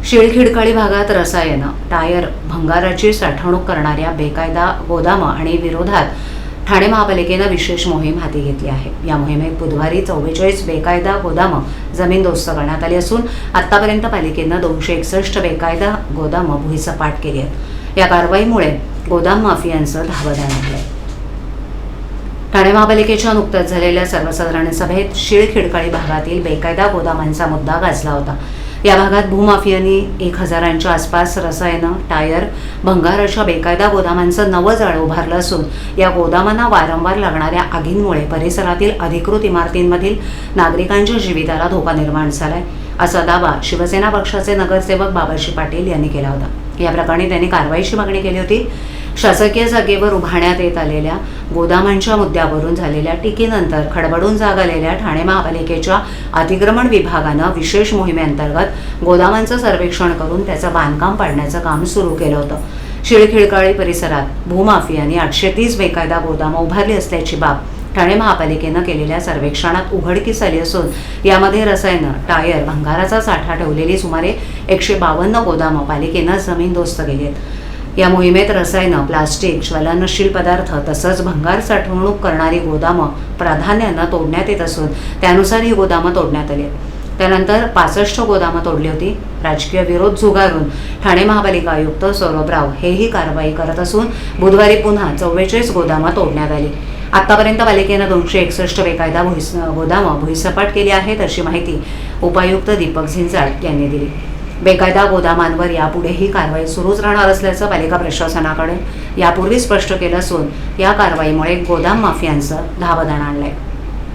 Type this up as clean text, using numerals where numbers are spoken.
शिळखिडकाळी भागात रसायनं, टायर, भंगाराची साठवणूक करणाऱ्या बेकायदा गोदामं आणि विरोधात ठाणे महापालिकेनं विशेष मोहीम हाती घेतली आहे। या मोहिमेत बुधवारी 44 बेकायदा गोदामं जमीनदोस्त करण्यात आली असून आतापर्यंत पालिकेनं 261 बेकायदा गोदामं भुईसपाट केली आहेत। या कारवाईमुळे गोदाम माफियांचं धावदाण आहे। ठाणे महापालिकेच्या नुकत्याच झालेल्या सर्वसाधारण सभेत शिळखिडकाळी भागातील बेकायदा गोदामांचा मुद्दा गाजला होता। या भागात भूमाफियांनी 1000च्या आसपास रसायनं, टायर, भंगाराच्या बेकायदा गोदामांचं नवं जाळं उभारलं असून या गोदामांना वारंवार लागणाऱ्या आगींमुळे परिसरातील अधिकृत इमारतींमधील नागरिकांच्या जीविताला धोका निर्माण झालाय, असा दावा शिवसेना पक्षाचे नगरसेवक बाबाजी पाटील यांनी केला होता। या प्रकरणी त्यांनी कारवाईची मागणी केली होती। शासकीय जागेवर उभारण्यात येत आलेल्या गोदामांच्या मुद्द्यावरून झालेल्या टीकेनंतर खडबडून जाग आलेल्या ठाणे महापालिकेच्या अतिक्रमण विभागानं विशेष मोहिमेअंतर्गत गोदामांचं सर्वेक्षण करून त्याचं बांधकाम पाडण्याचं काम सुरू केलं होतं। शिळखिडकाळी परिसरात भूमाफियांनी 830 बेकायदा गोदामं उभारली असल्याची बाब ठाणे महापालिकेनं केलेल्या सर्वेक्षणात उघडकीस आली असून यामध्ये रसायनं, टायर, भंगाराचा साठा ठेवलेली सुमारे 152 गोदामं पालिकेनं जमीनदोस्त केली आहेत। या मोहिमेत रसायनं, प्लास्टिक, ज्वलनशील पदार्थ तसंच भंगार साठवणूक करणारी गोदामं प्राधान्यानं तोडण्यात येत असून त्यानुसार ही गोदामं तोडण्यात आली आहेत। त्यानंतर 65 गोदामं तोडली होती। राजकीय विरोध झुगारून ठाणे महापालिका आयुक्त सौरभ राव हेही कारवाई करत असून बुधवारी पुन्हा 44 गोदामं तोडण्यात आली। आतापर्यंत पालिकेनं 261 बेकायदा गोदामं भुईसपाट केली आहेत, अशी माहिती उपायुक्त दीपक झिंजाळ यांनी दिली। बेकायदा गोदामांवर यापुढेही कारवाई सुरूच राहणार असल्याचं पालिका प्रशासनाकडे यापूर्वी स्पष्ट केलं असून या कारवाईमुळे गोदाम माफियांचं धावदाण आणलंय।